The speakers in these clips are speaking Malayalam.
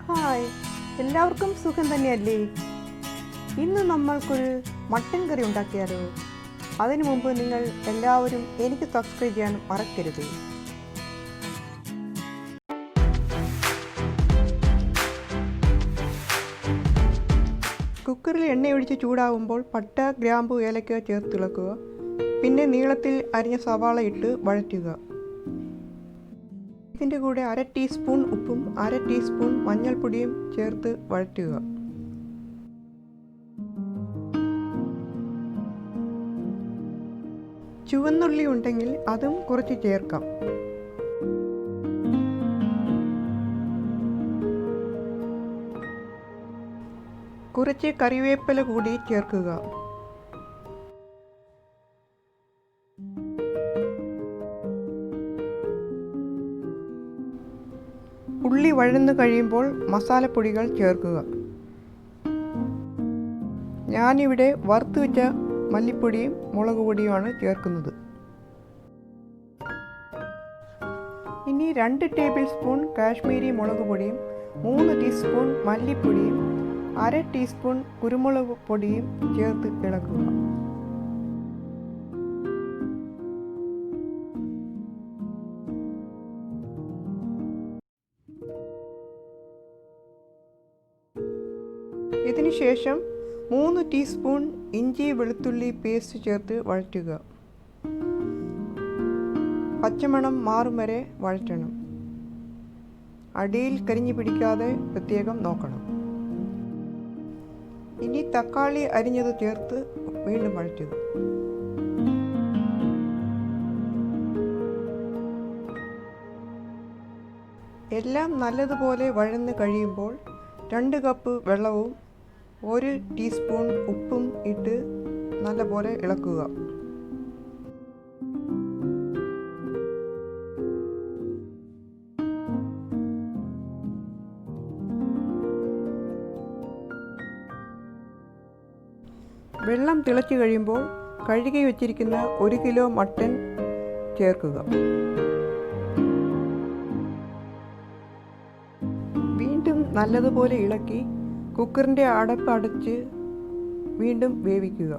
ഹായ്, എല്ലാവർക്കും സുഖം തന്നെയല്ലേ? ഇന്ന് നമ്മൾക്കൊരു മട്ടൻ കറി ഉണ്ടാക്കിയാലോ? അതിനു മുമ്പ് നിങ്ങൾ എല്ലാവരും എനിക്ക് സബ്സ്ക്രൈബ് ചെയ്യാൻ മറക്കരുത്. കുക്കറിൽ എണ്ണയൊഴിച്ച് ചൂടാകുമ്പോൾ പട്ട, ഗ്രാമ്പു, ഏലക്ക ചേർത്ത് ഇളക്കുക. പിന്നെ നീളത്തിൽ അരിഞ്ഞ സവാള ഇട്ട് വഴറ്റുക. ഇതിൻ്റെ കൂടെ 1/2 ടീസ്പൂൺ ഉപ്പും 1/2 ടീസ്പൂൺ മഞ്ഞൾപ്പൊടിയും ചേർത്ത് വഴറ്റുക. ചുവന്നുള്ളി ഉണ്ടെങ്കിൽ അതും കുറച്ച് ചേർക്കാം. കുറച്ച് കറിവേപ്പില കൂടി ചേർക്കുക. ഉള്ളി വഴന്നു കഴിയുമ്പോൾ മസാലപ്പൊടികൾ ചേർക്കുക. ഞാനിവിടെ വറുത്ത് വെച്ച മല്ലിപ്പൊടിയും മുളക് പൊടിയുമാണ് ചേർക്കുന്നത്. ഇനി 2 ടേബിൾ സ്പൂൺ കാശ്മീരി മുളക് പൊടിയും 3 ടീസ്പൂൺ മല്ലിപ്പൊടിയും 1/2 ടീസ്പൂൺ കുരുമുളക് പൊടിയും ചേർത്ത് ഇളക്കുക. ഇതിനുശേഷം 3 ടീസ്പൂൺ ഇഞ്ചി വെളുത്തുള്ളി പേസ്റ്റ് ചേർത്ത് വഴറ്റുക. പച്ചമണം മാറും വരെ വഴറ്റണം. അടിയിൽ കരിഞ്ഞു പിടിക്കാതെ പ്രത്യേകം നോക്കണം. ഇനി തക്കാളി അരിഞ്ഞത് ചേർത്ത് വീണ്ടും വഴറ്റുക. എല്ലാം നല്ലതുപോലെ വഴന്ന് കഴിയുമ്പോൾ 2 കപ്പ് വെള്ളവും 1 ടീസ്പൂൺ ഉപ്പും ഇട്ട് നല്ലപോലെ ഇളക്കുക. വെള്ളം തിളച്ചു കഴിയുമ്പോൾ കഴുകി വച്ചിരിക്കുന്ന 1 കിലോ മട്ടൻ ചേർക്കുക. വീണ്ടും നല്ലതുപോലെ ഇളക്കി കുക്കറിൻ്റെ അടപ്പ് അടച്ച് വീണ്ടും വേവിക്കുക.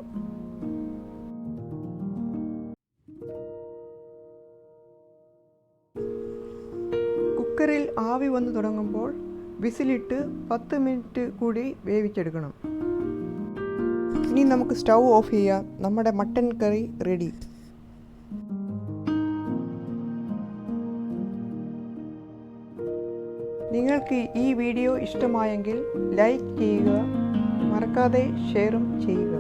കുക്കറിൽ ആവി വന്നു തുടങ്ങുമ്പോൾ വിസിലിട്ട് 10 മിനിറ്റ് കൂടി വേവിച്ചെടുക്കണം. ഇനി നമുക്ക് സ്റ്റൗ ഓഫ് ചെയ്യാം. നമ്മുടെ മട്ടൻ കറി റെഡി. നിങ്ങൾക്ക് ഈ വീഡിയോ ഇഷ്ടമായെങ്കിൽ ലൈക്ക് ചെയ്യുക, മറക്കാതെ ഷെയറും ചെയ്യുക.